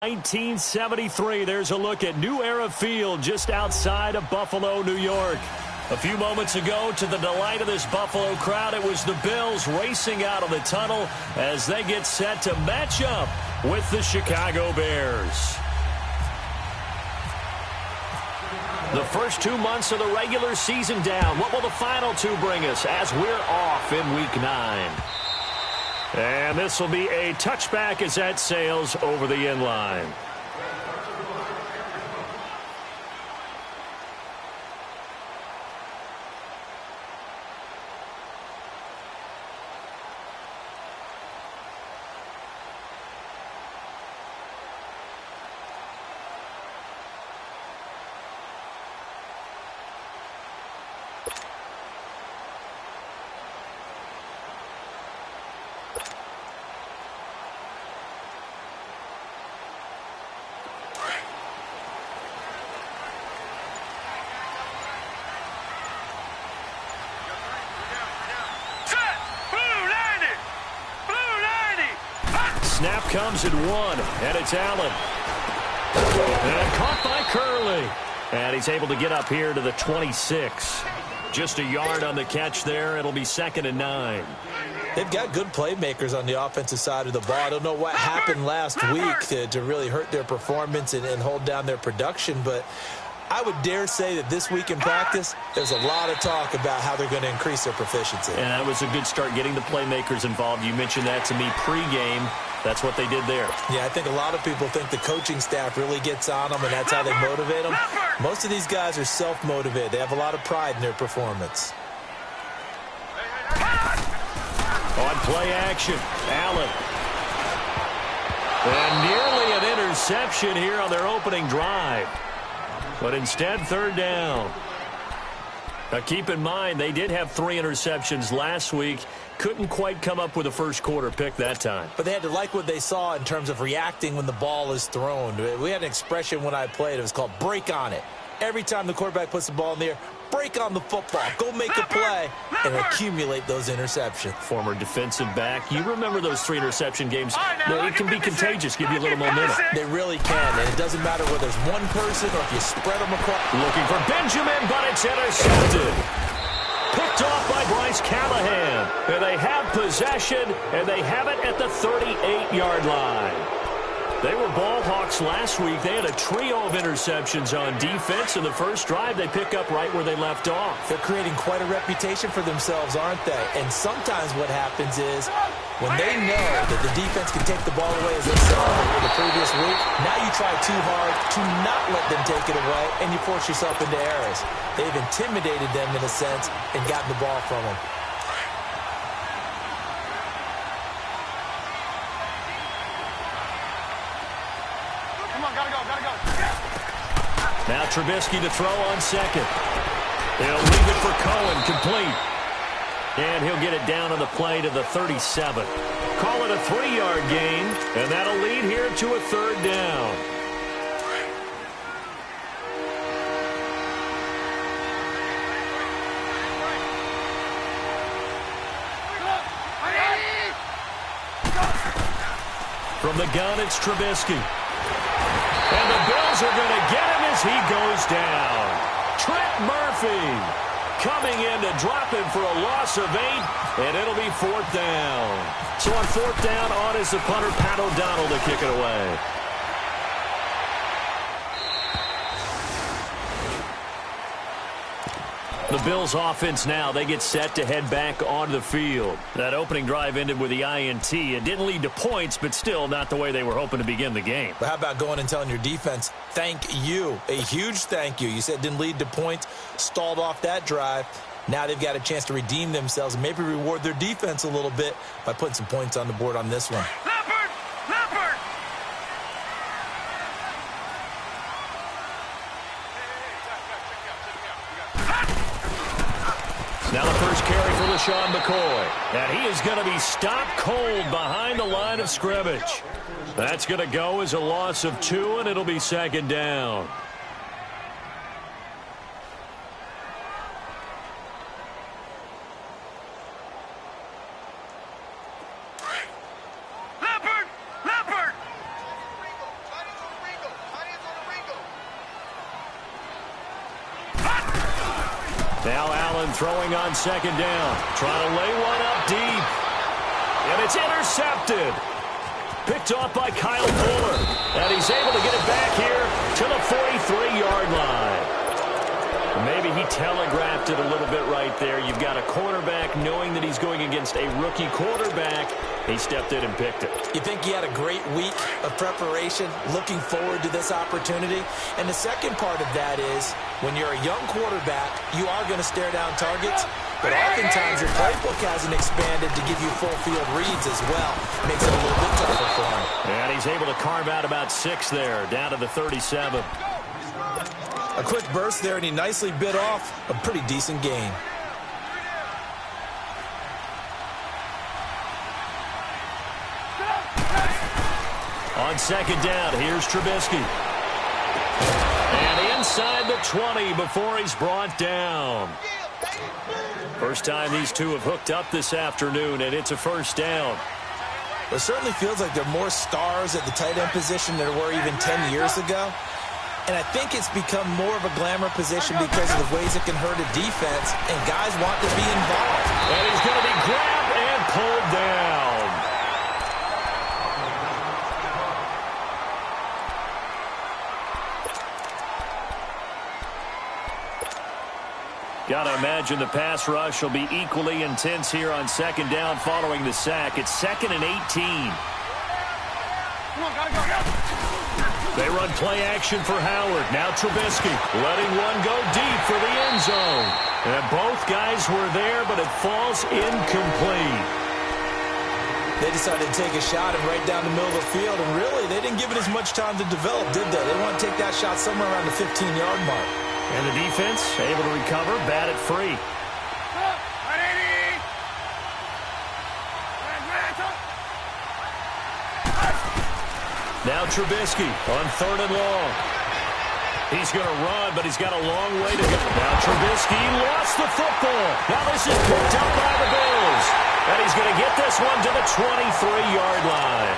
1973. There's a look at New Era Field just outside of Buffalo, New York. A few moments ago, to the delight of this Buffalo crowd, it was the Bills racing out of the tunnel as they get set to match up with the Chicago Bears. The first 2 months of the regular season down. What will the final two bring us as we're off in Week 9? And this will be a touchback as that sails over the end line. Snap comes at one, and it's Allen. And caught by Curley. And he's able to get up here to the 26. Just a yard on the catch there. It'll be 2nd and 9. They've got good playmakers on the offensive side of the ball. I don't know what happened last week to really hurt their performance and hold down their production, but I would dare say that this week in practice, there's a lot of talk about how they're going to increase their proficiency. And that was a good start, getting the playmakers involved. You mentioned that to me pregame. That's what they did there. Yeah, I think a lot of people think the coaching staff really gets on them, and that's how they motivate them. Most of these guys are self-motivated. They have a lot of pride in their performance. On play action, Allen. And nearly an interception here on their opening drive. But instead, 3rd down. Now, keep in mind, they did have 3 interceptions last week. Couldn't quite come up with a first quarter pick that time. But they had to like what they saw in terms of reacting when the ball is thrown. We had an expression when I played. It was called break on it. Every time the quarterback puts the ball in the air, break on the football. Go make a play and accumulate those interceptions. Former defensive back. You remember those 3 interception games. It can be contagious, give you a little momentum. They really can, and it doesn't matter whether it's one person or if you spread them across. Looking for Benjamin, but it's intercepted. Picked off by Bryce Callahan. And they have possession, and they have it at the 38-yard line. They were ball hawks last week. They had a trio of interceptions on defense. In the first drive, they pick up right where they left off. They're creating quite a reputation for themselves, aren't they? And sometimes what happens is when they know that the defense can take the ball away, as they saw in the previous week, now you try too hard to not let them take it away, and you force yourself into errors. They've intimidated them in a sense and gotten the ball from them. Now Trubisky to throw on second. He'll leave it for Cohen, complete. And he'll get it down on the play to the 37. Call it a 3-yard gain, and that'll lead here to a 3rd down. From the gun, it's Trubisky. And the Bills are going to get him as he goes down. Trent Murphy coming in to drop him for a loss of 8, and it'll be 4th down. So on 4th down, on is the punter, Pat O'Donnell, to kick it away. The Bills offense now, they get set to head back onto the field. That opening drive ended with the INT. It didn't lead to points, but still not the way they were hoping to begin the game. But how about going and telling your defense, thank you, a huge thank you. You said it didn't lead to points, stalled off that drive. Now they've got a chance to redeem themselves and maybe reward their defense a little bit by putting some points on the board on this one. Now the first carry for LaShawn McCoy. And he is going to be stopped cold behind the line of scrimmage. That's going to go as a loss of 2, and it'll be 2nd down. Now Allen throwing on second down. Trying to lay one up deep. And it's intercepted. Picked off by Kyle Fuller. And he's able to get it back here to the 43-yard line. Maybe he telegraphed it a little bit right there. You've got a cornerback knowing that he's going against a rookie quarterback. He stepped in and picked it. You think he had a great week of preparation, looking forward to this opportunity? And the second part of that is, when you're a young quarterback, you are going to stare down targets, but oftentimes your playbook hasn't expanded to give you full field reads as well. Makes it a little bit tougher for him. And he's able to carve out about 6 there, down to the 37. A quick burst there, and he nicely bit off a pretty decent gain. On second down, here's Trubisky. And inside the 20 before he's brought down. First time these two have hooked up this afternoon, and it's a first down. It certainly feels like there are more stars at the tight end position than there were even 10 years ago. And I think it's become more of a glamour position because of the ways it can hurt a defense, and guys want to be involved. And he's going to be grabbed and pulled down. Got to imagine the pass rush will be equally intense here on second down following the sack. It's 2nd and 18. Come on, gotta go. They run play action for Howard. Now Trubisky letting one go deep for the end zone. And both guys were there, but it falls incomplete. They decided to take a shot and right down the middle of the field, and really, they didn't give it as much time to develop, did they? They want to take that shot somewhere around the 15-yard mark. And the defense able to recover, bat it free. Now Trubisky on 3rd and long. He's going to run, but he's got a long way to go. Now Trubisky lost the football. Now this is picked up by the Bills. And he's going to get this one to the 23-yard line.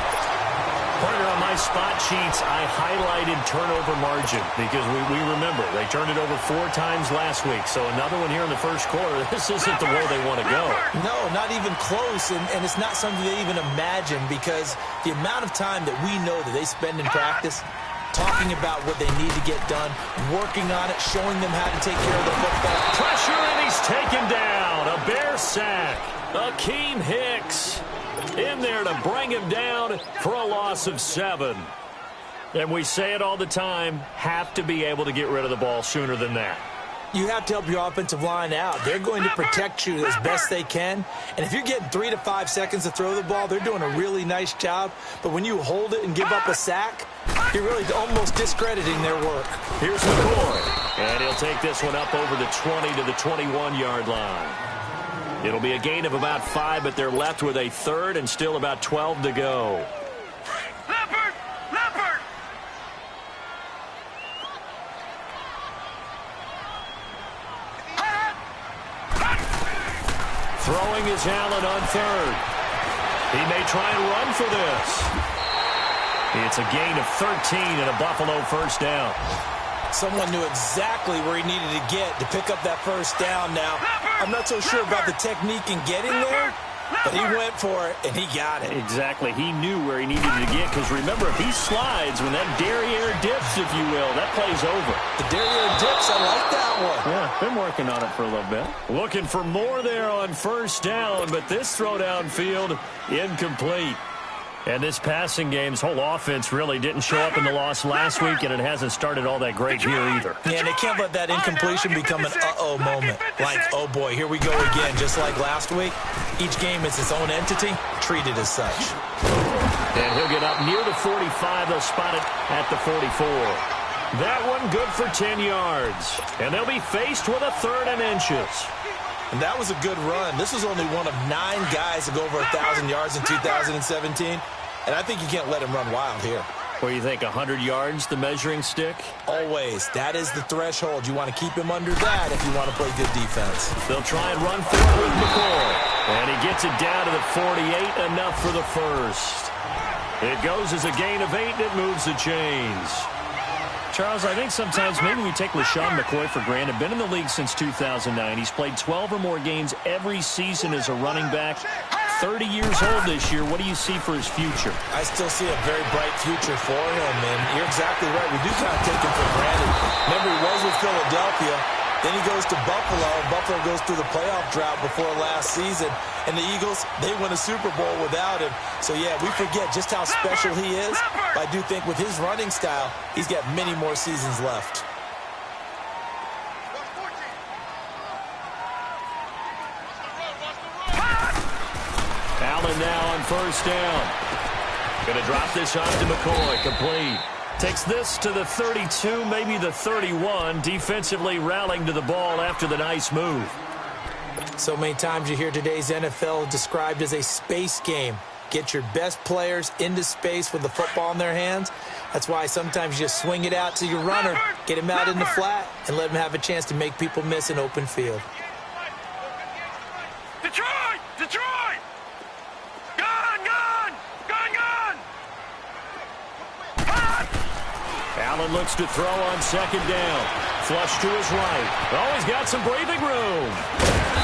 Partner, on my spot sheets, I highlighted turnover margin because we remember they turned it over 4 times last week. So another one here in the first quarter. This isn't the way they want to go. No, not even close, and it's not something they even imagine because the amount of time that we know that they spend in practice talking about what they need to get done, working on it, showing them how to take care of the football. Pressure, and he's taken down. A Bear sack. Akeem Hicks in there to bring him down for a loss of 7. And we say it all the time, have to be able to get rid of the ball sooner than that. You have to help your offensive line out. They're going to protect you as best they can. And if you're getting 3 to 5 seconds to throw the ball, they're doing a really nice job. But when you hold it and give up a sack, you're really almost discrediting their work. Here's McCoy. And he'll take this one up over the 20 to the 21-yard line. It'll be a gain of about 5, but they're left with a 3rd and still about 12 to go. Leopard! Leopard! Throwing is Allen on 3rd. He may try and run for this. It's a gain of 13 and a Buffalo first down. Someone knew exactly where he needed to get to pick up that first down now. I'm not so sure about the technique in getting there, but he went for it, and he got it. Exactly. He knew where he needed to get, because remember, if he slides, when that derriere dips, if you will, that play's over. The derriere dips, I like that one. Yeah, been working on it for a little bit. Looking for more there on first down, but this throw downfield, incomplete. And this passing game's whole offense really didn't show up in the loss last week, and it hasn't started all that great here either. Yeah, they can't let that incompletion become an uh-oh moment. Like, oh boy, here we go again, just like last week. Each game is its own entity, treated as such. And he'll get up near the 45. They'll spot it at the 44. That one good for 10 yards. And they'll be faced with a 3rd and inches. And that was a good run. This was only one of 9 guys to go over 1,000 yards in 2017. And I think you can't let him run wild here. Where you think 100 yards, the measuring stick? Always. That is the threshold. You want to keep him under that if you want to play good defense. They'll try and run for it with McCoy. And he gets it down to the 48, enough for the first. It goes as a gain of 8, and it moves the chains. Charles, I think sometimes maybe we take LaShawn McCoy for granted. Been in the league since 2009. He's played 12 or more games every season as a running back. 30 years old this year. What do you see for his future? I still see a very bright future for him, and you're exactly right. We do kind of take him for granted. Remember, he was with Philadelphia. Then he goes to Buffalo, and Buffalo goes through the playoff drought before last season. And the Eagles, they win a Super Bowl without him. So, yeah, we forget just how special he is. But I do think with his running style, he's got many more seasons left. Allen now on first down. Going to drop this off to McCoy. Complete. Takes this to the 32, maybe the 31. Defensively rallying to the ball after the nice move. So many times you hear today's NFL described as a space game. Get your best players into space with the football in their hands. That's why sometimes you just swing it out to your runner, get him out in the flat, and let him have a chance to make people miss an open field. Detroit! Detroit! Gone! Gone! Gone! Gone! Allen looks to throw on second down. Flush to his right. Oh, he's got some breathing room.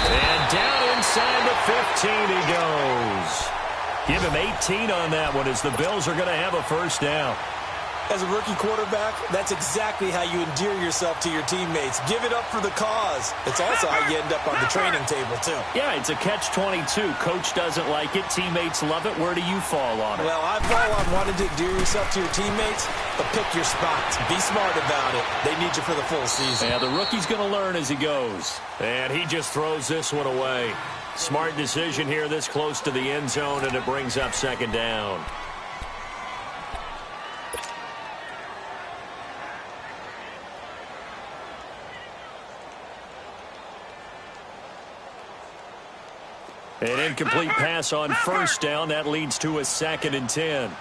And down inside the 15 he goes. Give him 18 on that one as the Bills are going to have a first down. As a rookie quarterback, that's exactly how you endear yourself to your teammates. Give it up for the cause. It's also how you end up on the training table, too. Yeah, it's a catch-22. Coach doesn't like it. Teammates love it. Where do you fall on it? Well, I fall on wanting to endear yourself to your teammates, but pick your spots. Be smart about it. They need you for the full season. Yeah, the rookie's going to learn as he goes. And he just throws this one away. Smart decision here this close to the end zone, and it brings up second down. An incomplete pass on first down. That leads to a 2nd and 10.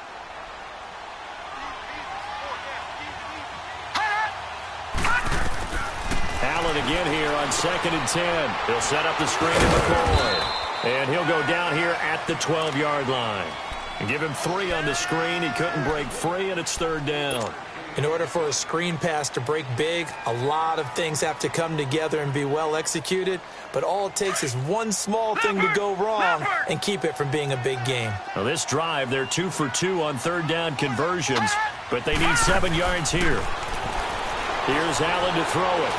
Allen again here on 2nd and 10. He'll set up the screen to McCoy. And he'll go down here at the 12-yard line. And give him 3 on the screen. He couldn't break free, and it's 3rd down. In order for a screen pass to break big, a lot of things have to come together and be well executed. But all it takes is one small thing to go wrong and keep it from being a big game. Well, this drive, they're 2 for 2 on 3rd down conversions, but they need 7 yards here. Here's Allen to throw it.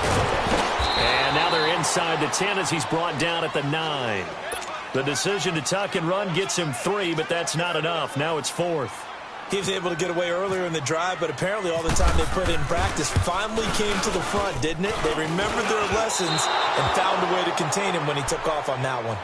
And now they're inside the 10 as he's brought down at the 9. The decision to tuck and run gets him 3, but that's not enough. Now it's 4th. He was able to get away earlier in the drive, but apparently all the time they put in practice finally came to the front, didn't it? They remembered their lessons and found a way to contain him when he took off on that one.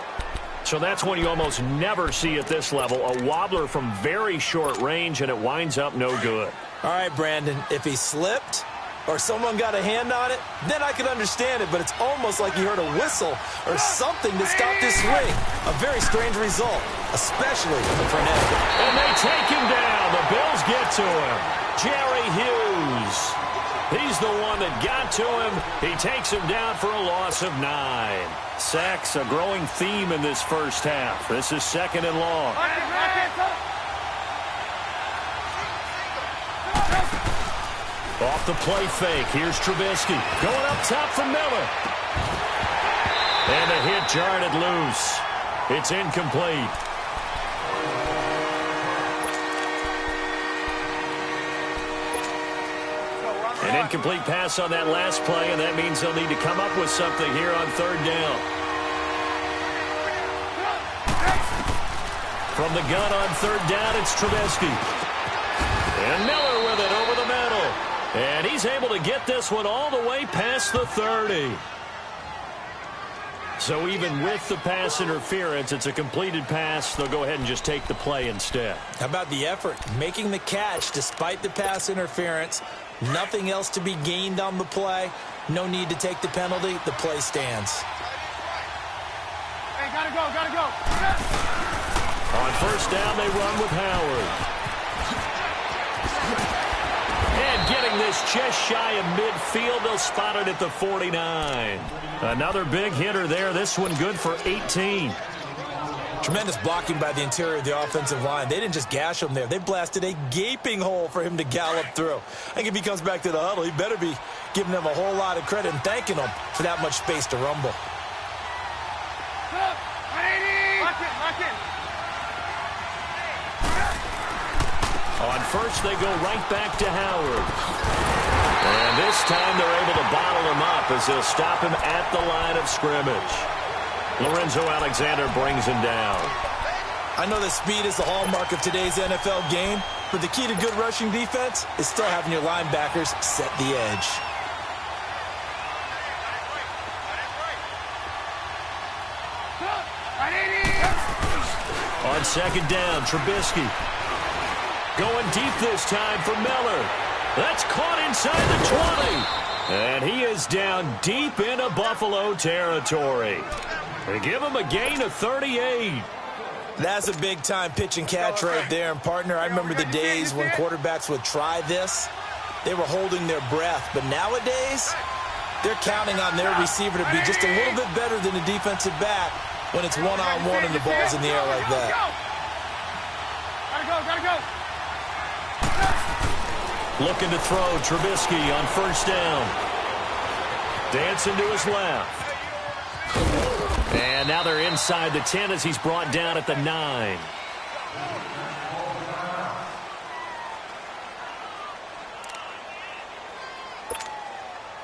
So that's one you almost never see at this level. A wobbler from very short range, and it winds up no good. All right, Brandon, if he slipped or someone got a hand on it, then I could understand it, but it's almost like you heard a whistle or something to stop this swing. A very strange result, especially for Ned. And they take him down. The Bills get to him. Jerry Hughes. He's the one that got to him. He takes him down for a loss of 9. Sacks, a growing theme in this first half. This is 2nd and long. Off the play fake. Here's Trubisky. Going up top for Miller. And the hit jarred it loose. It's incomplete. An incomplete pass on that last play, and that means they'll need to come up with something here on 3rd down. From the gun on 3rd down, it's Trubisky. And Miller with it over the middle. And he's able to get this one all the way past the 30. So even with the pass interference, it's a completed pass. They'll go ahead and just take the play instead. How about the effort? Making the catch despite the pass interference. Nothing else to be gained on the play. No need to take the penalty. The play stands. Hey, gotta go, gotta go. On first down, they run with Howard. And getting this just shy of midfield, they'll spot it at the 49. Another big hitter there. This one good for 18. Tremendous blocking by the interior of the offensive line. They didn't just gash him there. They blasted a gaping hole for him to gallop through. I think if he comes back to the huddle, he better be giving them a whole lot of credit and thanking them for that much space to rumble. On first, they go right back to Howard. And this time they're able to bottle him up as they'll stop him at the line of scrimmage. Lorenzo Alexander brings him down. I know that speed is the hallmark of today's NFL game, but the key to good rushing defense is still having your linebackers set the edge. On second down, Trubisky. Going deep this time for Miller. That's caught inside the 20. And he is down deep into Buffalo territory. They give him a gain of 38. That's a big-time pitch and catch right there. And, partner, I remember the days when quarterbacks would try this. They were holding their breath. But nowadays, they're counting on their receiver to be just a little bit better than the defensive back when it's one-on-one and the ball's in the air like that. Gotta go. Looking to throw Trubisky on first down. Dancing to his left. And now they're inside the 10 as he's brought down at the 9.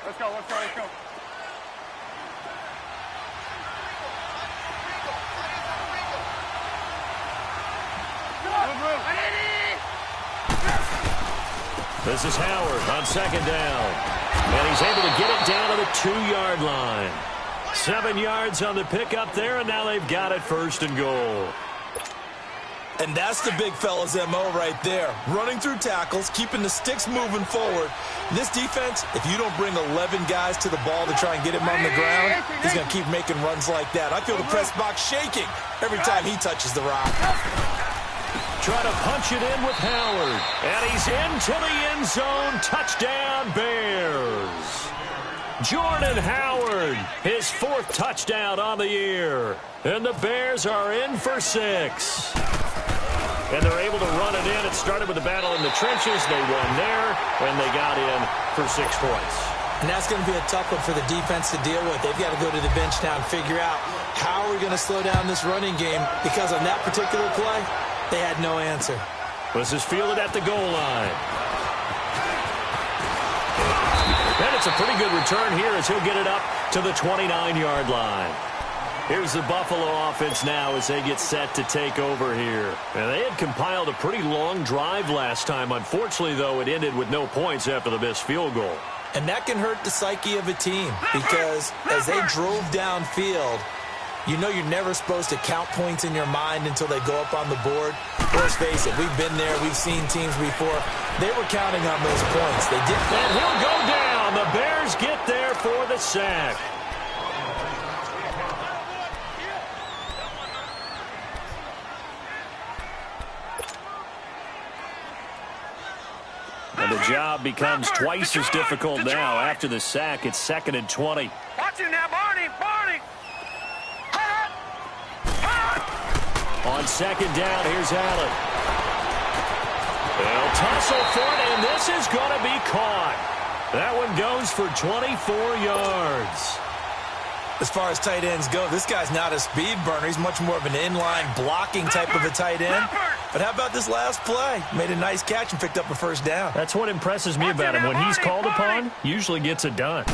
Let's go. This is Howard on second down. And he's able to get it down to the 2-yard line. 7 yards on the pickup there, and now they've got it first and goal. And that's the big fella's MO right there. Running through tackles, keeping the sticks moving forward. This defense, if you don't bring 11 guys to the ball to try and get him on the ground, he's going to keep making runs like that. I feel the press box shaking every time he touches the rock. Try to punch it in with Howard. And he's into the end zone. Touchdown, Bears. Jordan Howard, his 4th touchdown on the year. And the Bears are in for 6. And they're able to run it in. It started with a battle in the trenches. They won there, and they got in for 6 points. And that's going to be a tough one for the defense to deal with. They've got to go to the bench now and figure out how are we going to slow down this running game, because on that particular play, they had no answer. This is fielded at the goal line. And it's a pretty good return here as he'll get it up to the 29-yard line. Here's the Buffalo offense now as they get set to take over here. And they had compiled a pretty long drive last time. Unfortunately, though, it ended with no points after the missed field goal. And that can hurt the psyche of a team, because as they drove downfield, you know you're never supposed to count points in your mind until they go up on the board. Let's face it, we've been there. We've seen teams before. They were counting on those points. They didn't. And he'll go down. The Bears get there for the sack. And the job becomes twice as difficult now. After the sack, it's 2nd and 20. Watch it now, Barney. On second down, here's Allen. They'll tussle for it, and this is going to be caught. That one goes for 24 yards. As far as tight ends go, this guy's not a speed burner. He's much more of an inline blocking type of a tight end. But how about this last play? Made a nice catch and picked up a first down. That's what impresses me about him. When he's called upon, usually gets it done.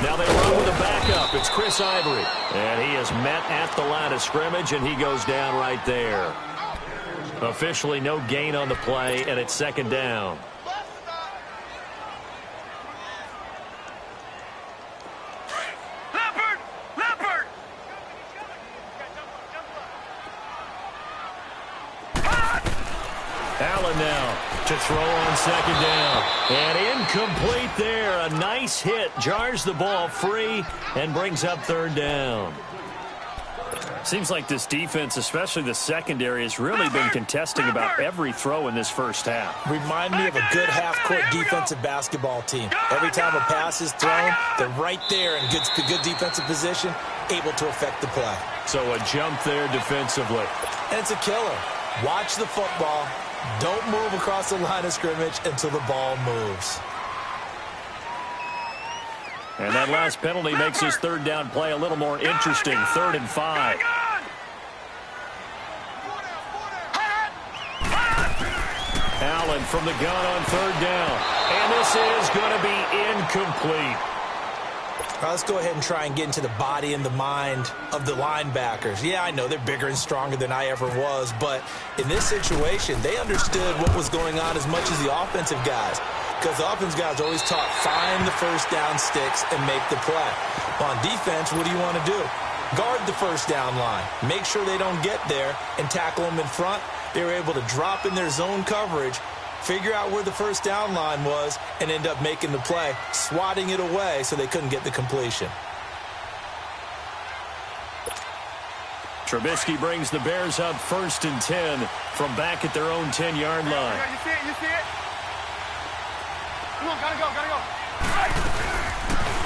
Now they run with a backup. It's Chris Ivory. And he is met at the line of scrimmage, and he goes down right there. Officially no gain on the play, and it's 2nd down. Leopard! Allen now to throw on second down. And incomplete there. A nice hit. Jars the ball free and brings up 3rd down. Seems like this defense, especially the secondary, has really been contesting about every throw in this first half. Remind me of a good half-court defensive basketball team. Every time a pass is thrown, they're right there in good defensive position, able to affect the play. So a jump there defensively. And it's a killer. Watch the football. Don't move across the line of scrimmage until the ball moves. And that last penalty makes his third down play a little more interesting. 3rd and 5. Allen from the gun on 3rd down. And this is going to be incomplete. Let's go ahead and try and get into the body and the mind of the linebackers. Yeah, I know they're bigger and stronger than I ever was, but in this situation, they understood what was going on as much as the offensive guys. Because the offense guys are always taught, find the first down sticks and make the play. On defense, what do you want to do? Guard the first down line. Make sure they don't get there and tackle them in front. They were able to drop in their zone coverage, figure out where the first down line was, and end up making the play, swatting it away so they couldn't get the completion. Trubisky brings the Bears up 1st and 10 from back at their own 10-yard line. You see it? You see it? Come on, gotta go.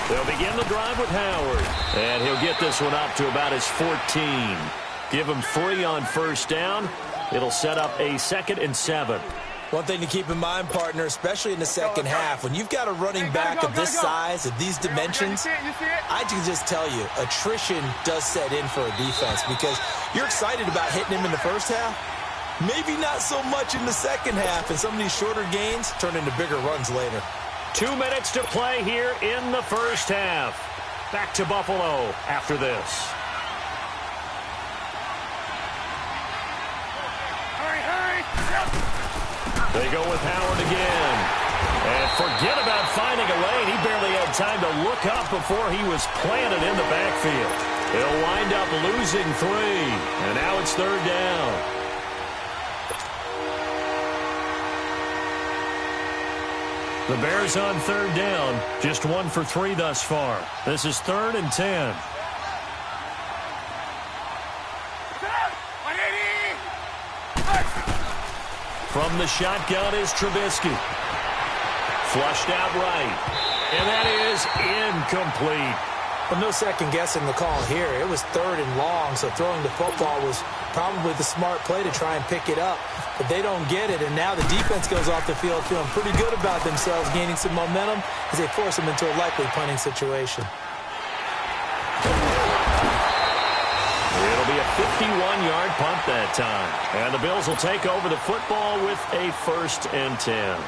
They'll begin the drive with Howard. And he'll get this one up to about his 14. Give him 3 on 1st down. It'll set up a 2nd and 7. One thing to keep in mind, partner, especially in the second half, when you've got a running back of this size, of these dimensions, I can just tell you, attrition does set in for a defense because you're excited about hitting him in the first half. Maybe not so much in the second half, and some of these shorter gains turn into bigger runs later. 2 minutes to play here in the first half. Back to Buffalo after this. Hurry. They go with Howard again. And forget about finding a lane. He barely had time to look up before he was planted in the backfield. He'll wind up losing 3. And now it's 3rd down. The Bears on 3rd down, just 1 for 3 thus far. This is 3rd and 10. From the shotgun is Trubisky. Flushed out right. And that is incomplete. Well, no second guessing the call here. It was 3rd and long, so throwing the football was probably the smart play to try and pick it up. But they don't get it, and now the defense goes off the field feeling pretty good about themselves, gaining some momentum as they force them into a likely punting situation. It'll be a 51-yard punt that time. And the Bills will take over the football with a 1st and 10.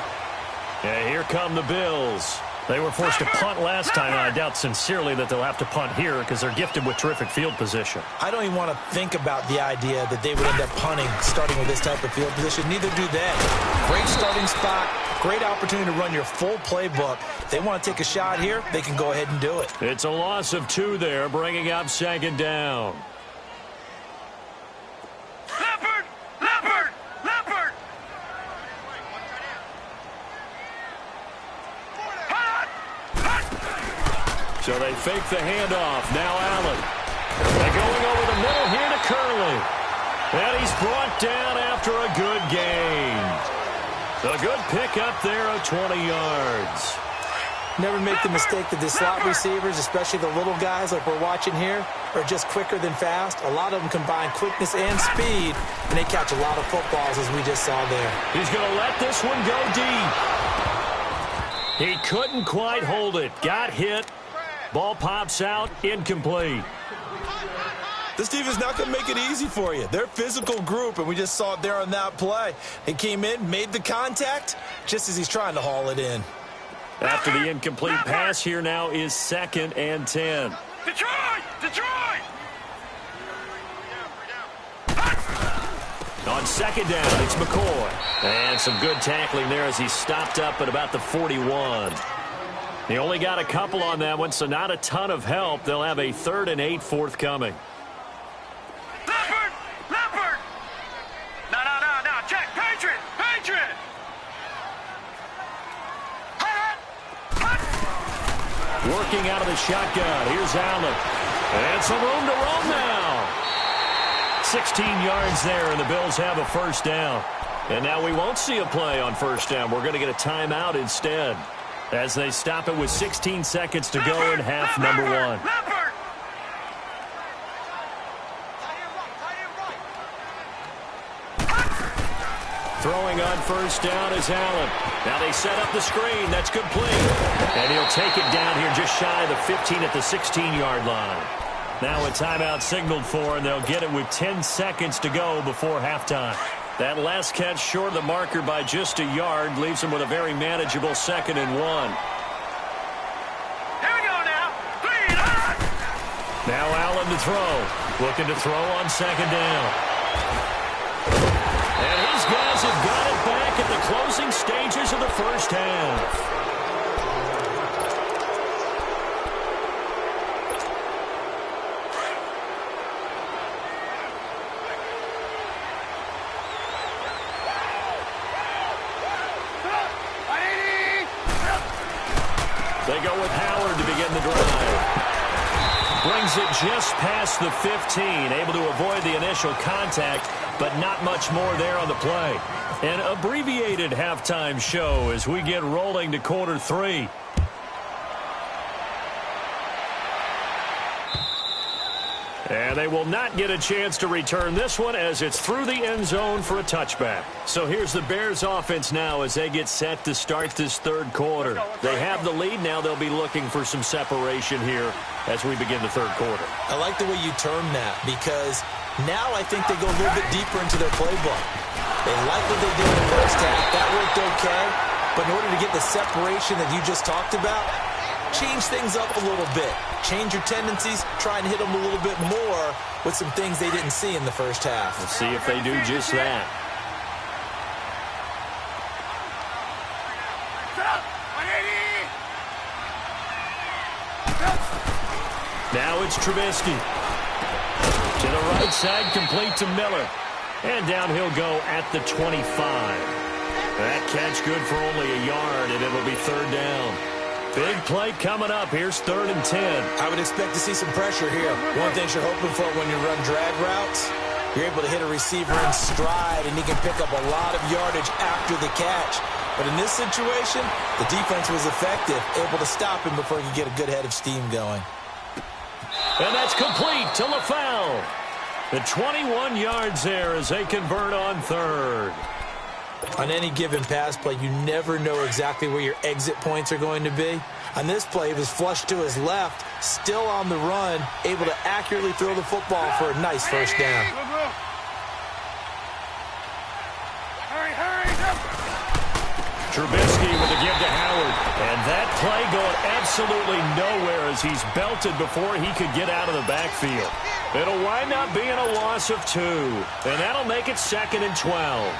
And here come the Bills. They were forced to punt last time, and I doubt sincerely that they'll have to punt here because they're gifted with terrific field position. I don't even want to think about the idea that they would end up punting starting with this type of field position. Neither do they. Great starting spot, great opportunity to run your full playbook. If they want to take a shot here, they can go ahead and do it. It's a loss of 2 there, bringing up 2nd down. Leopard! So they fake the handoff. Now Allen. They're going over the middle here to Curley. And he's brought down after a good gain. A good pickup there of 20 yards. Never make the mistake that the slot receivers, especially the little guys like we're watching here, are just quicker than fast. A lot of them combine quickness and speed, and they catch a lot of footballs, as we just saw there. He's going to let this one go deep. He couldn't quite hold it. Got hit. Ball pops out. Incomplete. This defense not going to make it easy for you. They're a physical group, and we just saw it there on that play. He came in, made the contact, just as he's trying to haul it in. After the incomplete pass, here now is 2nd and 10. Detroit! On 2nd down, it's McCoy. And some good tackling there as he stopped up at about the 41. He only got a couple on that one, so not a ton of help. They'll have a 3rd and 8 forthcoming. Leopard! No, check, Patriot! Working out of the shotgun. Here's Allen. And some room to roam now. 16 yards there, and the Bills have a first down. And now we won't see a play on first down. We're going to get a timeout instead as they stop it with 16 seconds to go in half number one. Throwing on first down is Allen. Now they set up the screen. That's complete. And he'll take it down here just shy of the 15 at the 16-yard line. Now a timeout signaled for, and they'll get it with 10 seconds to go before halftime. That last catch short of the marker by just a yard leaves them with a very manageable 2nd and 1. Here we go now. Clean up. Now Allen to throw. Looking to throw on 2nd down. And his guys have got it back at the closing stages of the first half. They go with Howard to begin the drive. Brings it just past the 15, able to avoid the initial contact, but not much more there on the play. An abbreviated halftime show as we get rolling to quarter 3. And they will not get a chance to return this one as it's through the end zone for a touchback. So here's the Bears offense now as they get set to start this third quarter. They have the lead. Now they'll be looking for some separation here as we begin the third quarter. I like the way you term that because now I think they go a little bit deeper into their playbook. They like what they did in the first half. That worked okay. But in order to get the separation that you just talked about, change things up a little bit. Change your tendencies. Try and hit them a little bit more with some things they didn't see in the first half. Let's see if they do just that. Now it's Trubisky. To the right side, complete to Miller. And down he'll go at the 25. That catch good for only a yard, and it'll be third down. Big play coming up. Here's 3rd and 10. I would expect to see some pressure here. One thing you're hoping for when you run drag routes, you're able to hit a receiver in stride, and he can pick up a lot of yardage after the catch. But in this situation, the defense was effective, able to stop him before he could get a good head of steam going. And that's complete to LaFell. The 21 yards there as they convert on 3rd. On any given pass play, you never know exactly where your exit points are going to be. On this play, it was flushed to his left, still on the run, able to accurately throw the football for a nice first down. Hurry, go. Trubisky with a give to Howard. And that play going absolutely nowhere as he's belted before he could get out of the backfield. It'll wind up being a loss of 2. And that'll make it 2nd and 12.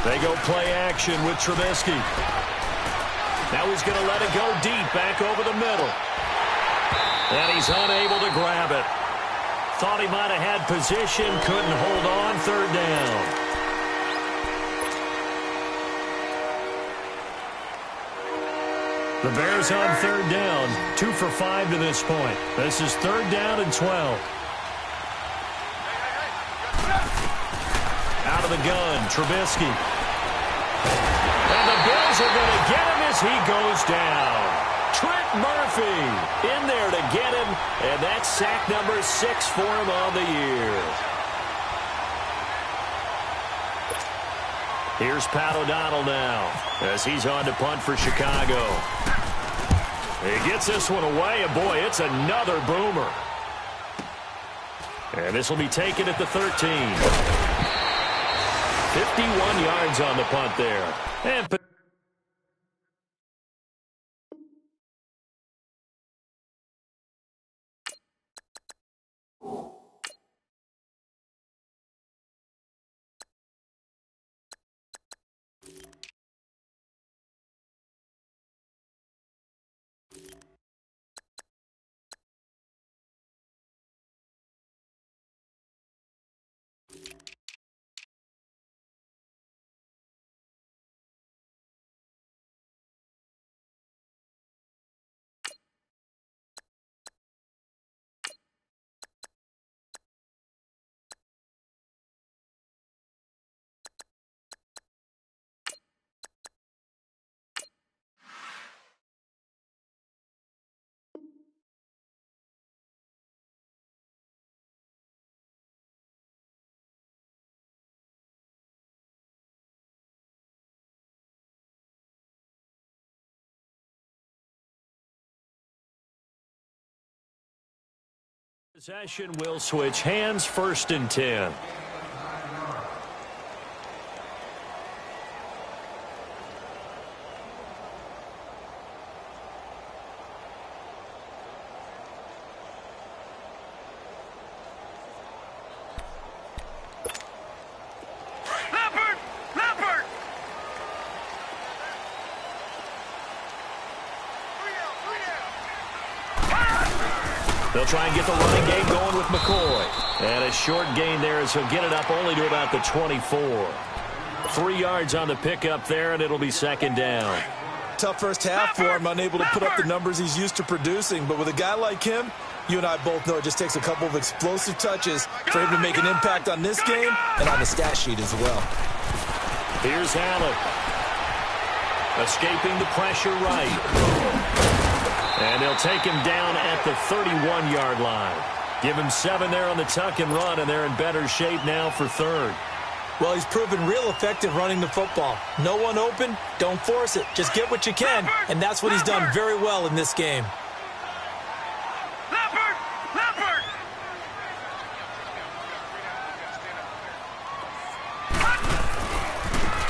They go play action with Trubisky. Now he's going to let it go deep back over the middle. And he's unable to grab it. Thought he might have had position, couldn't hold on, 3rd down. The Bears on 3rd down, 2 for 5 to this point. This is 3rd down and 12. Out of the gun, Trubisky. And the Bills are going to get him as he goes down. Trent Murphy in there to get him, and that's sack number 6 for him on the year. Here's Pat O'Donnell now as he's on to punt for Chicago. He gets this one away, and boy, it's another boomer. And this will be taken at the 13. 51 yards on the punt there. And Possession will switch hands, 1st and 10. They'll try and get the running game going with McCoy. And a short gain there as he'll get it up only to about the 24. 3 yards on the pickup there, and it'll be 2nd down. Tough first half for him, unable to put up the numbers he's used to producing. But with a guy like him, you and I both know it just takes a couple of explosive touches for him to make an impact on this game and on the stat sheet as well. Here's Allen. Escaping the pressure right. And they'll take him down at the 31-yard line. Give him 7 there on the tuck and run, and they're in better shape now for 3rd. Well, he's proven real effective running the football. No one open, don't force it. Just get what you can, and that's what he's done very well in this game.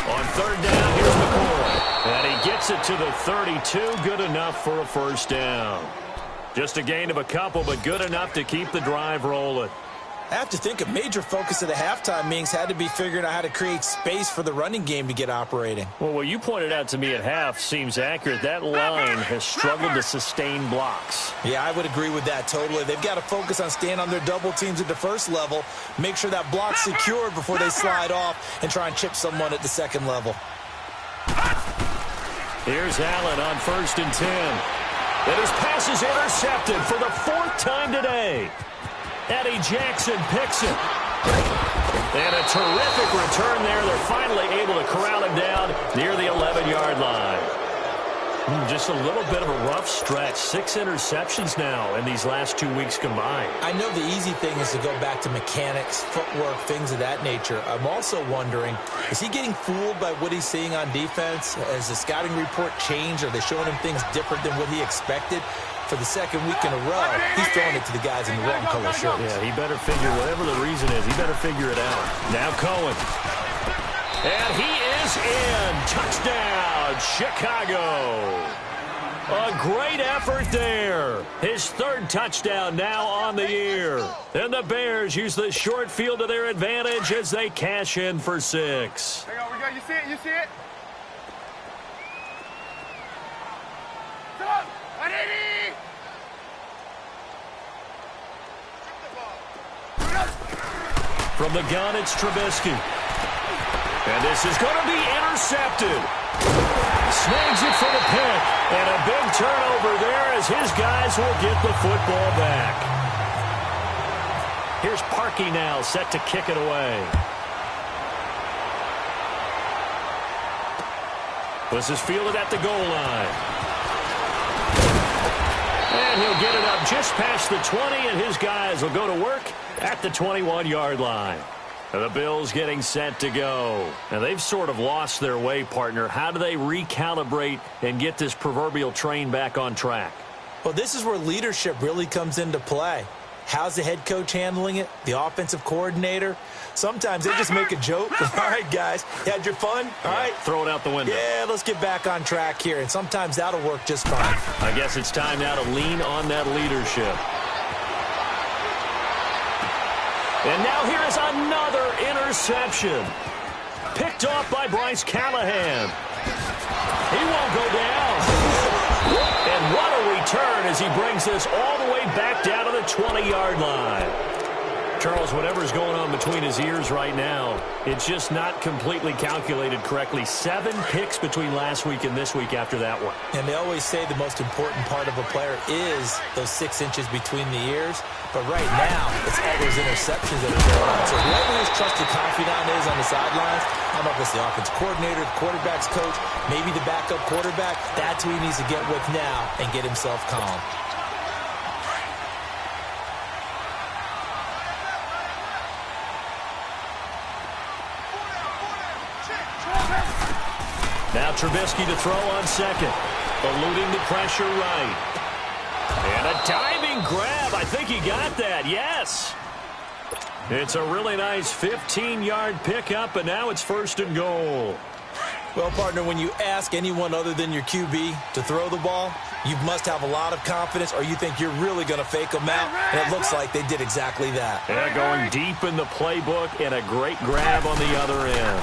On 3rd down, here's McCoy. And he gets it to the 32. Good enough for a 1st down. Just a gain of a couple, but good enough to keep the drive rolling. I have to think a major focus of the halftime meetings had to be figuring out how to create space for the running game to get operating. Well, what you pointed out to me at half seems accurate. That line has struggled to sustain blocks. Yeah, I would agree with that totally. They've got to focus on staying on their double teams at the 1st level, make sure that block's secured before they slide off and try and chip someone at the 2nd level. Here's Allen on 1st and 10. And his pass is intercepted for the 4th time today. Eddie Jackson picks it. And a terrific return there. They're finally able to corral him down near the 11-yard line. Just a little bit of a rough stretch. 6 interceptions now in these last 2 weeks combined. I know the easy thing is to go back to mechanics, footwork, things of that nature. I'm also wondering, is he getting fooled by what he's seeing on defense? Has the scouting report changed? Are they showing him things different than what he expected? For the 2nd week in a row, he's throwing it to the guys in the wrong color shirts. Yeah, he better figure, whatever the reason is, he better figure it out. Now Cohen. And he is in. Touchdown, Chicago. A great effort there. His 3rd touchdown now on the year. And the Bears use the short field to their advantage as they cash in for 6. Hang on, we got, you see it? You see it? Come on, 180! From the gun, it's Trubisky. And this is going to be intercepted. Snags it for the pick. And a big turnover there as his guys will get the football back. Here's Parkey now set to kick it away. This is fielded at the goal line. And he'll get it up just past the 20, and his guys will go to work at the 21-yard line. And the Bills getting set to go. And they've sort of lost their way, partner. How do they recalibrate and get this proverbial train back on track? Well, this is where leadership really comes into play. How's the head coach handling it? The offensive coordinator? Sometimes they just make a joke. All right, guys, you had your fun? All right. Throw it out the window. Yeah, let's get back on track here. And sometimes that'll work just fine. I guess it's time now to lean on that leadership. And now here is another interception. Picked off by Bryce Callahan. He won't go down. And what a return as he brings this all the way back down to the 20-yard line. Charles, whatever's going on between his ears right now, it's just not completely calculated correctly. 7 picks between last week and this week after that one. And they always say the most important part of a player is those 6 inches between the ears. But right now, it's all those interceptions that are going on. So whoever his trusted confidant is on the sidelines, I don't know if it's the offense coordinator, the quarterback's coach, maybe the backup quarterback, that's who he needs to get with now and get himself calm. Now Trubisky to throw on second. Eluding the pressure right. And a diving Clean grab. I think he got that. Yes. It's a really nice 15-yard pickup, and now it's 1st and goal. Well, partner, when you ask anyone other than your QB to throw the ball, you must have a lot of confidence, or you think you're really going to fake them out, and it looks like they did exactly that. Yeah, going deep in the playbook and a great grab on the other end.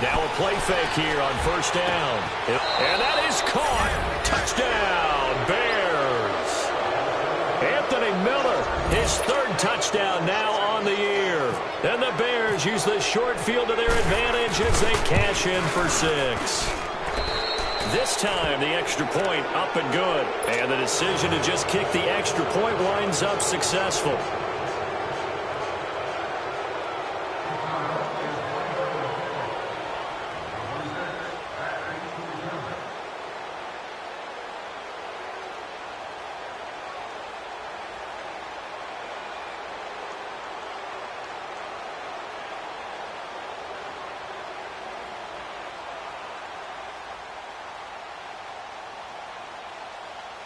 Now a play fake here on 1st down. And that is caught. Touchdown, Bears. Anthony Miller, his 3rd touchdown now on the year. And the Bears use the short field to their advantage as they cash in for 6. This time, the extra point up and good. And the decision to just kick the extra point winds up successful.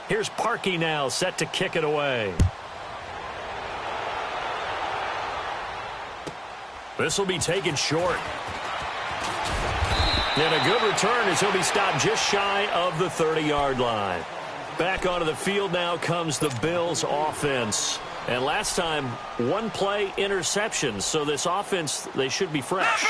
Here's Parkey now, set to kick it away. This will be taken short. And a good return as he'll be stopped just shy of the 30-yard line. Back onto the field now comes the Bills offense. And last time, 1 play interception. So this offense, they should be fresh.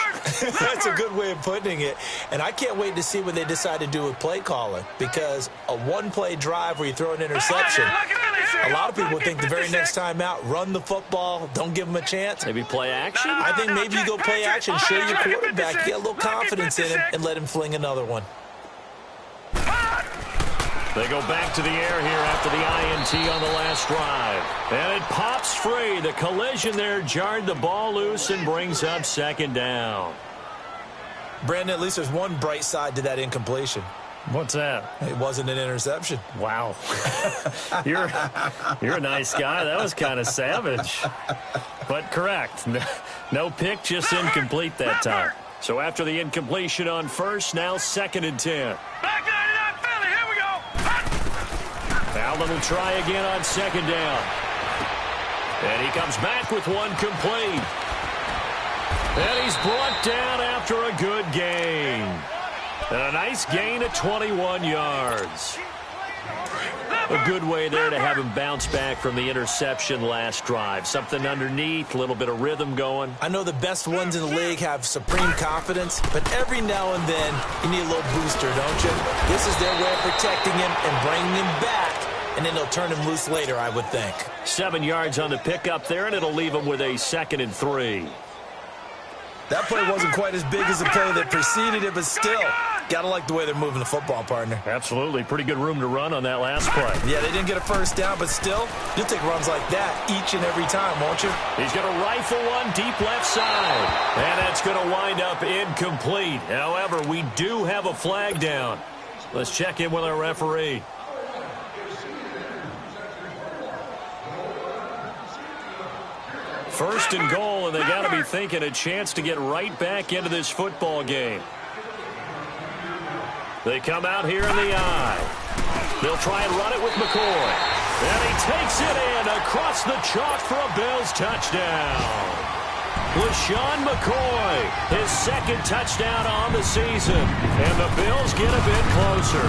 That's a good way of putting it. And I can't wait to see what they decide to do with play calling. Because a 1-play drive where you throw an interception, a lot of people think the very next time out, run the football, don't give them a chance. Maybe play action? I think maybe you go play action, show your quarterback, get a little confidence in him, and let him fling another one. They go back to the air here after the INT on the last drive. And it pops free. The collision there jarred the ball loose and brings up 2nd down. Brandon, at least there's one bright side to that incompletion. What's that? It wasn't an interception. Wow. You're a nice guy. That was kind of savage. But correct. No pick, just incomplete that time. So after the incompletion on 1st, now 2nd and 10. Allen will try again on 2nd down. And he comes back with one complete. And he's brought down after a good gain. And a nice gain at 21 yards. A good way there to have him bounce back from the interception last drive. Something underneath, a little bit of rhythm going. I know the best ones in the league have supreme confidence, but every now and then you need a little booster, don't you? This is their way of protecting him and bringing him back, and then they'll turn him loose later, I would think. 7 yards on the pickup there, and it'll leave him with a 2nd and 3. That play wasn't quite as big as the play that preceded it, but still, gotta like the way they're moving the football, partner. Absolutely. Pretty good room to run on that last play. Yeah, they didn't get a 1st down, but still, you'll take runs like that each and every time, won't you? He's going to rifle one deep left side. And that's going to wind up incomplete. However, we do have a flag down. Let's check in with our referee. First and goal, and they got to be thinking a chance to get right back into this football game. They come out here in the eye. They'll try and run it with McCoy. And he takes it in across the chalk for a Bills touchdown. LaShawn McCoy, his 2nd touchdown on the season. And the Bills get a bit closer.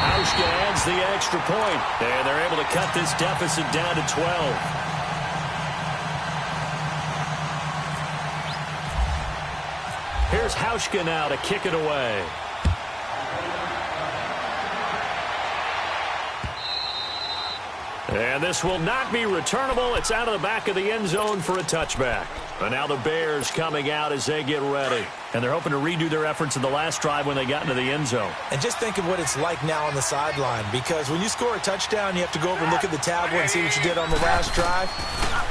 Hauschka adds the extra point. And they're able to cut this deficit down to 12. Here's Hauschka now to kick it away. And this will not be returnable. It's out of the back of the end zone for a touchback. And now the Bears coming out as they get ready. And they're hoping to redo their efforts in the last drive when they got into the end zone. And just think of what it's like now on the sideline. Because when you score a touchdown, you have to go over and look at the tablet and see what you did on the last drive.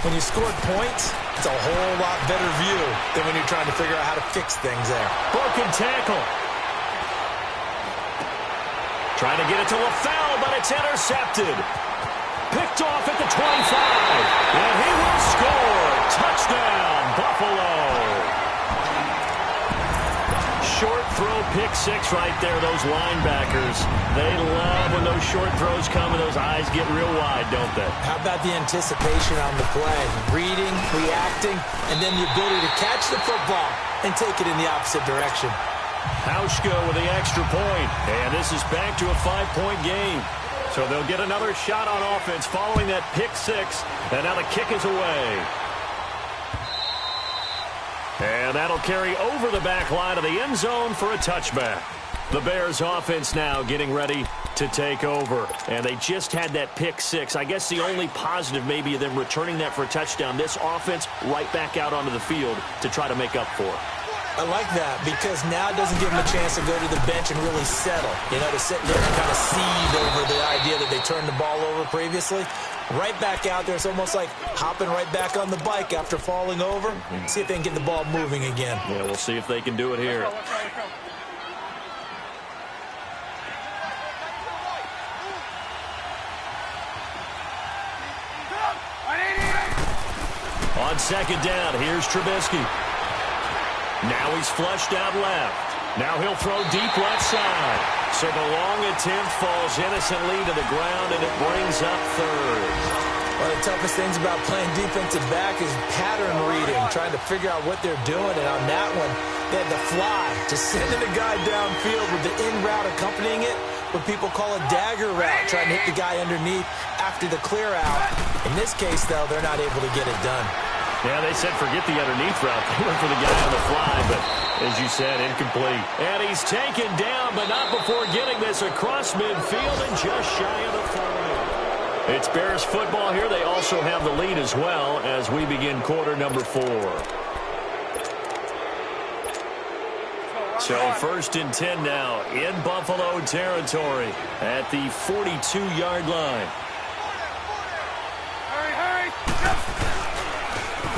When you scored points, it's a whole lot better view than when you're trying to figure out how to fix things there. Broken tackle. Trying to get it to LaFell, but it's intercepted. Picked off at the 25. And he will score. Touchdown, Buffalo. Short throw pick six right there, those linebackers. They love when those short throws come and those eyes get real wide, don't they? How about the anticipation on the play? Reading, reacting, and then the ability to catch the football and take it in the opposite direction. Hauschka with the extra point, and this is back to a 5-point game. So they'll get another shot on offense following that pick six, and now the kick is away. And that'll carry over the back line of the end zone for a touchback. The Bears offense now getting ready to take over. And they just had that pick six. I guess the only positive maybe of them returning that for a touchdown. This offense right back out onto the field to try to make up for it. I like that because now it doesn't give them a chance to go to the bench and really settle. You know, to sit there and kind of seethe over the idea that they turned the ball over previously. Right back out there. It's almost like hopping right back on the bike after falling over. See if they can get the ball moving again. Yeah, we'll see if they can do it here. On second down, here's Trubisky. Now he's flushed out left. Now he'll throw deep left side. So the long attempt falls innocently to the ground, and it brings up third. One of the toughest things about playing defensive back is pattern reading, trying to figure out what they're doing. And on that one, they had to fly, just sending the guy downfield with the in route accompanying it, what people call a dagger route, trying to hit the guy underneath after the clear out. In this case, though, they're not able to get it done. Yeah, they said forget the underneath route. They went for the guy on the fly, but as you said, incomplete. And he's taken down, but not before getting this across midfield and just shy of the 40. It's Bears football here. They also have the lead as well as we begin quarter number 4. So 1st and 10 now in Buffalo territory at the 42-yard line.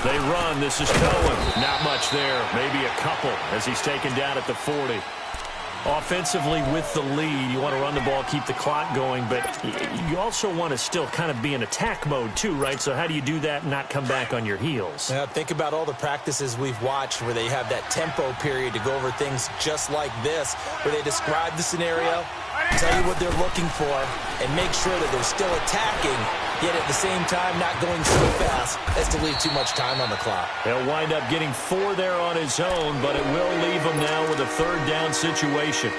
They run. This is Cohen. Not much there. Maybe a couple as he's taken down at the 40. Offensively with the lead, you want to run the ball, keep the clock going, but you also want to still kind of be in attack mode too, right? So how do you do that and not come back on your heels? Yeah, think about all the practices we've watched where they have that tempo period to go over things just like this, where they describe the scenario, tell you what they're looking for, and make sure that they're still attacking, yet at the same time not going so fast as to leave too much time on the clock. He'll wind up getting 4 there on his own, but it will leave him now with a 3rd down situation.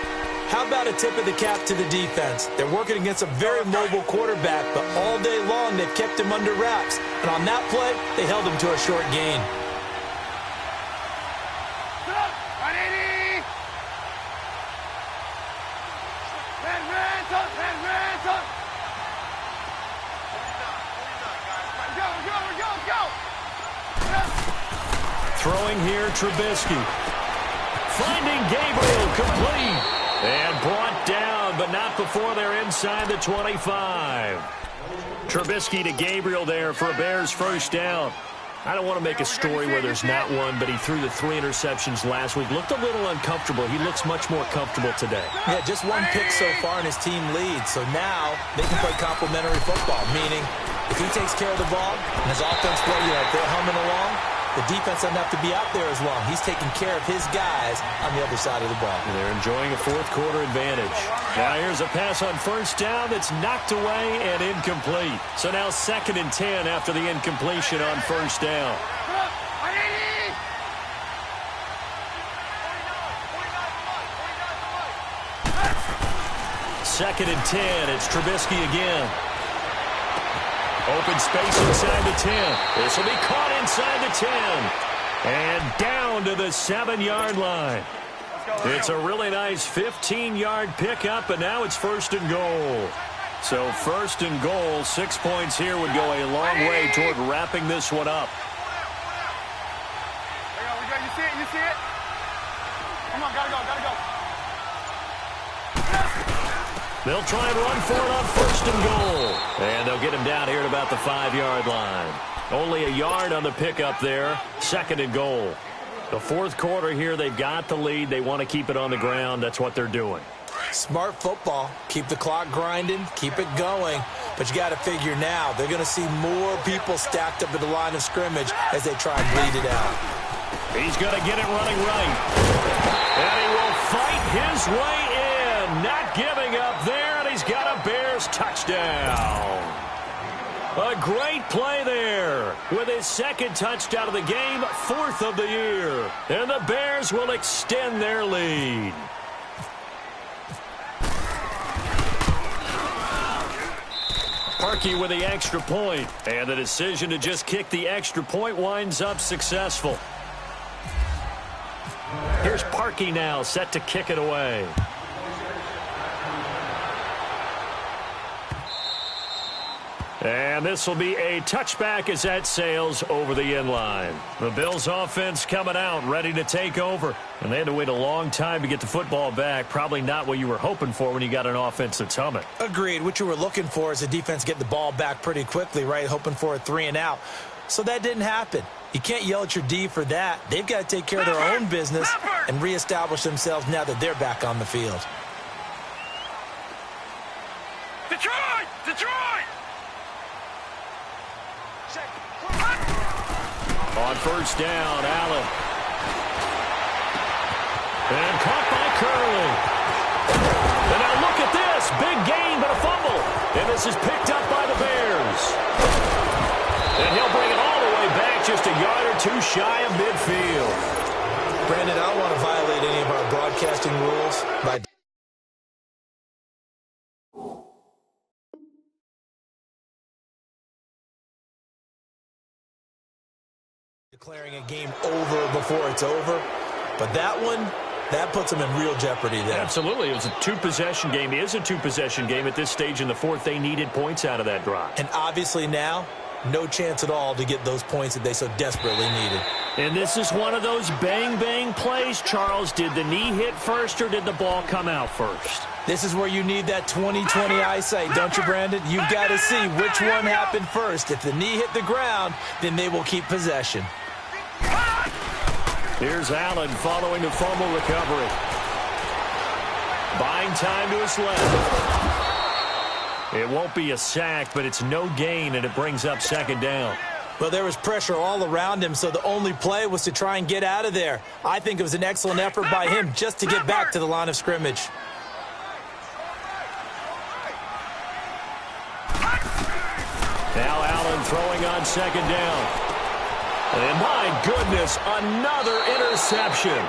How about a tip of the cap to the defense? They're working against a very mobile quarterback, but all day long they've kept him under wraps. And on that play, they held him to a short gain. Throwing here, Trubisky. Finding Gabriel, complete. And brought down, but not before they're inside the 25. Trubisky to Gabriel there for a Bears 1st down. I don't want to make a story where there's not one, but he threw the 3 interceptions last week. Looked a little uncomfortable. He looks much more comfortable today. Yeah, just 1 pick so far and his team leads. So now they can play complementary football, meaning if he takes care of the ball and his offense play, if they're humming along, the defense doesn't have to be out there as long. He's taking care of his guys on the other side of the ball. And they're enjoying a 4th quarter advantage. Now here's a pass on 1st down that's knocked away and incomplete. So now 2nd and 10 after the incompletion on 1st down. Second and 10. It's Trubisky again. Open space inside the 10. This will be caught inside the 10. And down to the 7-yard line. It's a really nice 15-yard pickup, and now it's 1st and goal. So 1st and goal, 6 points here would go a long way toward wrapping this one up. You see it? You see it? Come on, gotta go. They'll try and run for it on 1st and goal. And they'll get him down here at about the 5-yard line. Only a yard on the pickup there. 2nd and goal. The 4th quarter here, they've got the lead. They want to keep it on the ground. That's what they're doing. Smart football. Keep the clock grinding. Keep it going. But you got to figure now, they're going to see more people stacked up at the line of scrimmage as they try and bleed it out. He's going to get it running right. And he will fight his way in. Not giving up there, and he's got a Bears touchdown. A great play there. With his second touchdown of the game, 4th of the year. And the Bears will extend their lead. Parkey with the extra point. And the decision to just kick the extra point winds up successful. Here's Parkey now, set to kick it away. And this will be a touchback as that sails over the end line. The Bills offense coming out, ready to take over. And they had to wait a long time to get the football back. Probably not what you were hoping for when you got an offense that's humming. Agreed. What you were looking for is the defense get the ball back pretty quickly, right? Hoping for a 3-and-out. So that didn't happen. You can't yell at your D for that. They've got to take care of their own business and reestablish themselves now that they're back on the field. Detroit! Detroit! On first down, Allen. And caught by Curley. And now look at this. Big gain, but a fumble. And this is picked up by the Bears. And he'll bring it all the way back, just a yard or two shy of midfield. Brandon, I don't want to violate any of our broadcasting rules by declaring a game over before it's over. But that one, that puts them in real jeopardy there. Absolutely. It was a two-possession game. It is a two-possession game at this stage in the fourth. They needed points out of that drive. And obviously now, no chance at all to get those points that they so desperately needed. And this is one of those bang-bang plays, Charles. Did the knee hit first or did the ball come out first? This is where you need that 20/20 eyesight, don't you, Brandon? You've got to see which one happened first. If the knee hit the ground, then they will keep possession. Here's Allen following the fumble recovery. Buying time to his left. It won't be a sack, but it's no gain, and it brings up second down. Well, there was pressure all around him, so the only play was to try and get out of there. I think it was an excellent effort by him just to get back to the line of scrimmage. Now Allen throwing on second down. And my goodness, another interception.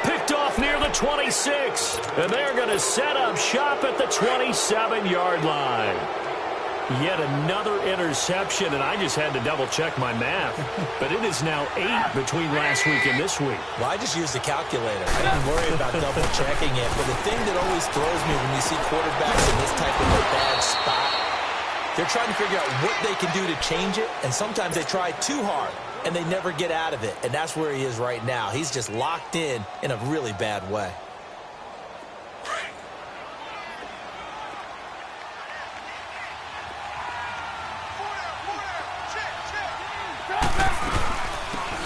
Picked off near the 26. And they're going to set up shop at the 27-yard line. Yet another interception, and I just had to double-check my math. But it is now 8 between last week and this week. Well, I just used the calculator. I didn't worry about double-checking it. But the thing that always throws me when you see quarterbacks in this type of a bad spot, they're trying to figure out what they can do to change it, and sometimes they try too hard, and they never get out of it. And that's where he is right now. He's just locked in a really bad way.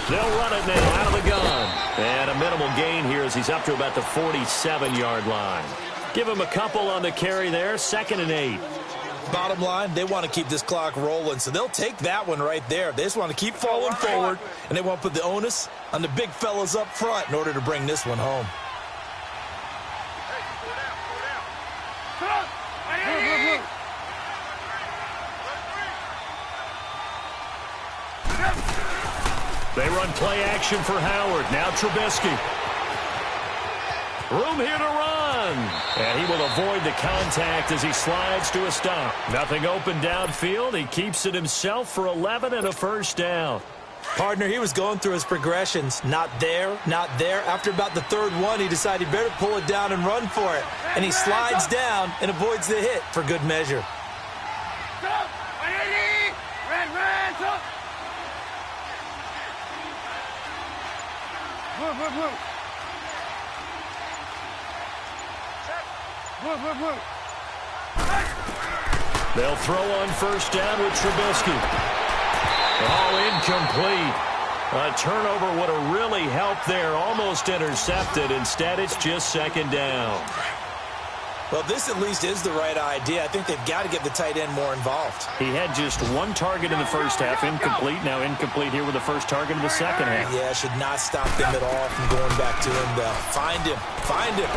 They'll run it now out of the gun. And a minimal gain here as he's up to about the 47-yard line. Give him a couple on the carry there, 2nd and 8. Bottom line, they want to keep this clock rolling, so they'll take that one right there. They just want to keep falling forward, and they want to put the onus on the big fellas up front in order to bring this one home. They run play action for Howard. Now Trubisky. Room here to run. And he will avoid the contact as he slides to a stop. Nothing open downfield. He keeps it himself for 11 and a first down. Partner, he was going through his progressions. Not there, not there. After about the third one, he decided he better pull it down and run for it. And he slides down and avoids the hit for good measure. They'll throw on first down with Trubisky. All incomplete. A turnover would have really helped there. Almost intercepted. Instead, it's just second down. Well, this at least is the right idea. I think they've got to get the tight end more involved. He had just one target in the first half, incomplete. Now incomplete here with the first target in the second half. Yeah, should not stop them at all from going back to him, though. Find him. Find him.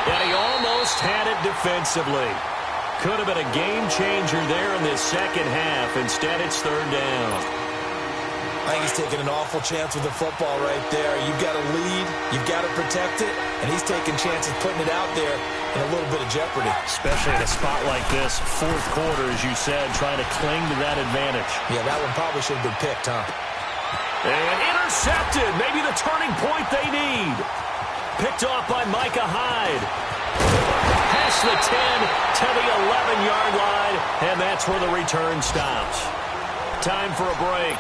And he almost had it defensively. Could have been a game changer there in this second half. Instead, it's third down. I think he's taking an awful chance with the football right there. You've got to lead, you've got to protect it, and he's taking chances putting it out there in a little bit of jeopardy. Especially in a spot like this, fourth quarter, as you said, trying to cling to that advantage. Yeah, that one probably should have been picked, huh? And intercepted, maybe the turning point they need. Picked off by Micah Hyde. Past the 10 to the 11-yard line, and that's where the return stops. Time for a break.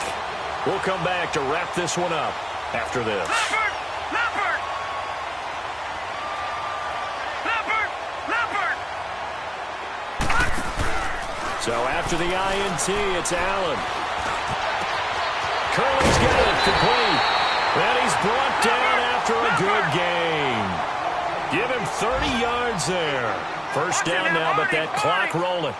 We'll come back to wrap this one up after this. Leopard! So after the INT, it's Allen. Curley's got it complete. And he's brought down after a good game. Give him 30 yards there. First down now, but that clock rolling.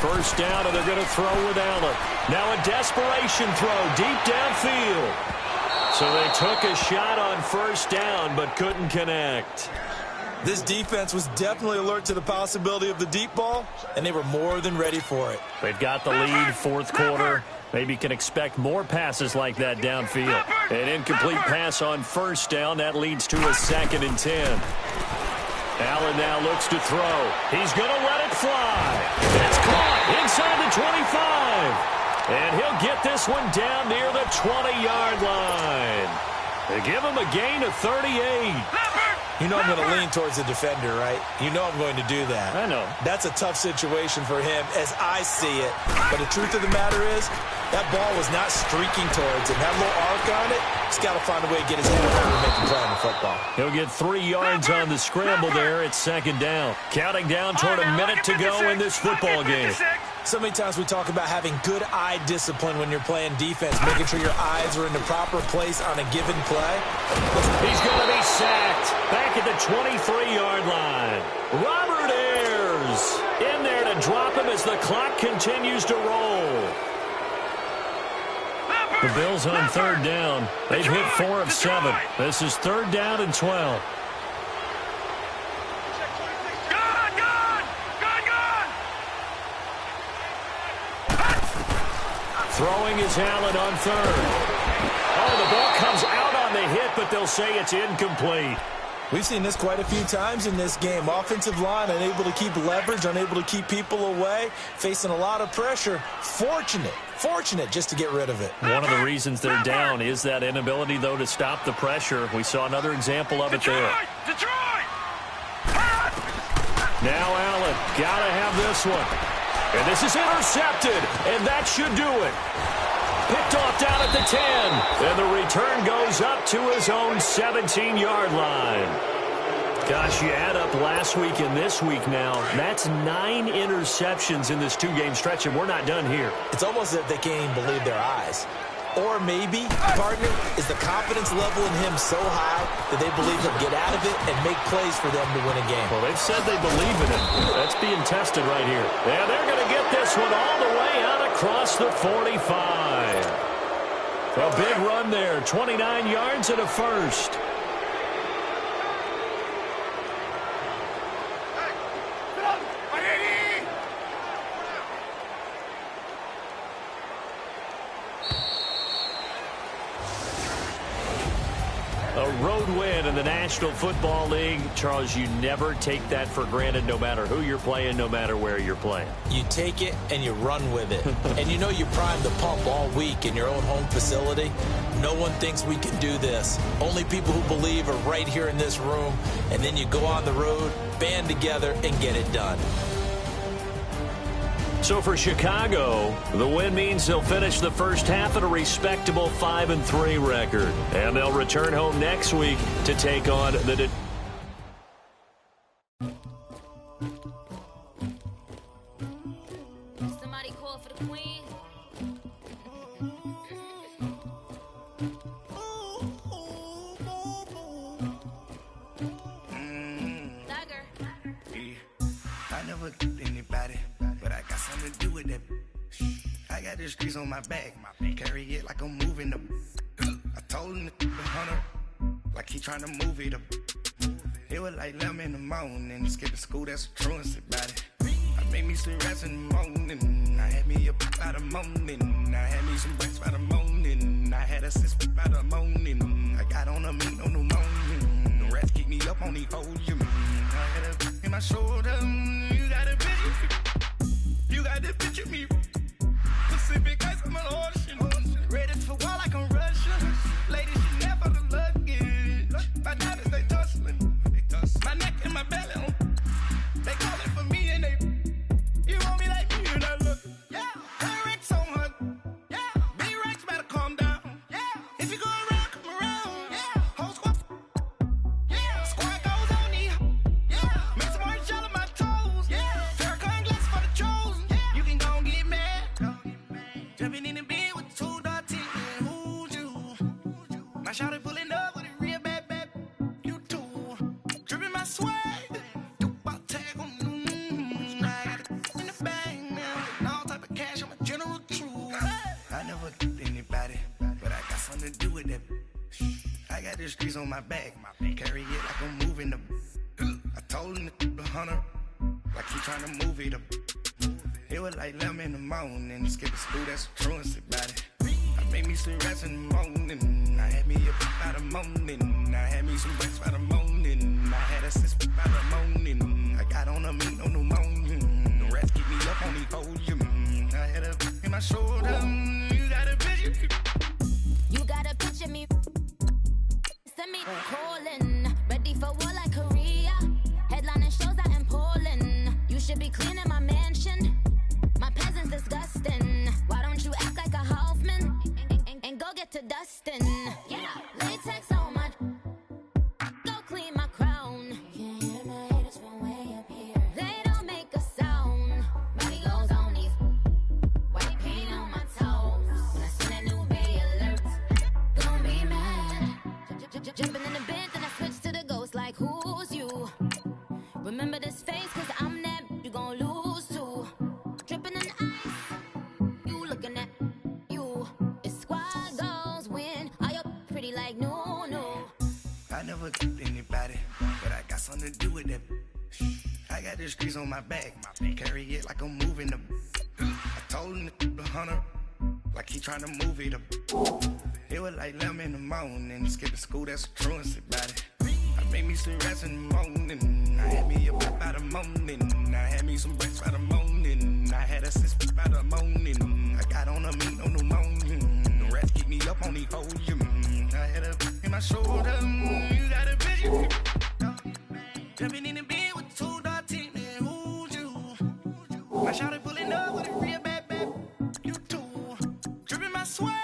First down, and they're going to throw with Allen. Now a desperation throw deep downfield. So they took a shot on first down, but couldn't connect. This defense was definitely alert to the possibility of the deep ball, and they were more than ready for it. They've got the lead, fourth quarter. Maybe can expect more passes like that downfield. An incomplete pass on first down. That leads to a 2nd and 10. Allen now looks to throw. He's going to let it fly. It's caught inside the 25. And he'll get this one down near the 20-yard line. They give him a gain of 38. You know I'm going to lean towards the defender, right? You know I'm going to do that. I know. That's a tough situation for him as I see it. But the truth of the matter is, that ball was not streaking towards him. That little arc on it, he's got to find a way to get his hand around and make him play on the football. He'll get 3 yards on the scramble there. It's 2nd down. Counting down toward a minute to go in this football game. So many times we talk about having good eye discipline when you're playing defense, making sure your eyes are in the proper place on a given play. He's going to be sacked back at the 23-yard line. Robert Ayers in there to drop him as the clock continues to roll. The Bills on third down. They've hit 4 of 7. This is third down and 12. Throwing is Allen on third. Oh, the ball comes out on the hit, but they'll say it's incomplete. We've seen this quite a few times in this game. Offensive line unable to keep leverage, unable to keep people away, facing a lot of pressure. Fortunate just to get rid of it. One of the reasons they're down is that inability, though, to stop the pressure. We saw another example of it there. Detroit! Now Allen, gotta have this one. And this is intercepted, and that should do it. Picked off down at the 10, and the return goes up to his own 17-yard line. Gosh, you add up last week and this week now. That's 9 interceptions in this 2-game stretch, and we're not done here. It's almost as if they can't even believe their eyes. Or maybe, partner, is the confidence level in him so high that they believe he'll get out of it and make plays for them to win a game. Well, they've said they believe in it. That's being tested right here. And they're going to get this one all the way out across the 45. A big run there, 29 yards and a first. A road win in the National Football League. Charles, you never take that for granted no matter who you're playing, no matter where you're playing. You take it and you run with it. And you know you primed the pump all week in your own home facility. No one thinks we can do this. Only people who believe are right here in this room. And then you go on the road, band together, and get it done. So for Chicago, the win means they'll finish the first half at a respectable 5-3 record. And they'll return home next week to take on the... Somebody call for the queen. never anybody, but I got something to do with that. I got the streets on my back, carry it like I'm moving the. I told him the hunter, like he trying to move it up. It was like 11 in the morning, skip to school, that's a truancy about it. I made me some rest in the morning, I had me a by the morning, I had me some breaks by the morning, I had a sis by the morning, I got on a meat on the morning, the rats keep me up on the podium, I had a in my shoulder, you got a bitch, you got the bitch of me, Pacific ice on my ocean, ready for war like I'm Russian, ladies you never the luggage, my diamonds they tussling. My neck and my belly on. They call it for me and they. You want me like me and I look. Yeah. Lyrics on her. Yeah. B-Rex better calm down. Yeah. If you go around, come around. Yeah. Whole squad. Yeah. Squad goes on me. Yeah. Make some orange gel on my toes. Yeah. Farrakhan glass for the chosen. Yeah. You can go and get mad. Jumping in the bed with 2 dark teeth. Who's you? My shawty pulling up with a real bad. You too. Dripping my swag. Do my tag on. I got it in the bag now. All type of cash. I'm a general true. I never anybody, but I got something to do with that. I got the streets on my back. Carry it like I'm moving the. I told him the hunter, like he trying to move it up. It was like 11 in the morning, skip to school, that's a truancy about it. I made me some rest in the morning, I had me a by the morning, I had me some breaks by the morning, I had a sis by the morning, I got on a meat on the morning, the rats keep me up on the podium, I had a in my shoulder, you got a bitch. You got a picture me. Send me calling. Ready for war like Korea. Headlining shows out in Poland. You should be cleaning my mansion. My peasants disgusting. Why don't you act like a Hoffman and go get to dustin'? Yeah, latex on my. Go clean my crown. Can't hear my haters from way up here. They don't make a sound. Money goes on these. White paint on my toes. When I send a new bay alert, gonna be mad. Jumping in the bed, then I switch to the ghost like who's you? Remember this face, cause I'm that you gon' lose too. Dripping in ice, you looking at you. It's squad goals win. Are you pretty like no? I never anybody, but I got something to do with that. I got the streets on my back, carry it like I'm moving the. I told him the hunter, like he trying to move it up. It was like 11 in the morning, skip to school, that's a truancy about it. I made me some rest in the morning, I had me a by the morning, I had me some breaks by the morning, I had a sis by the morning, I got on a meat on the morning, the rats keep me up on the podium, I had a in my shoulder, you got a bitch. Jumping in the bed with 2 dark teeth, who's you? My shawty pulling up with a real bad. You too. Dripping my swag.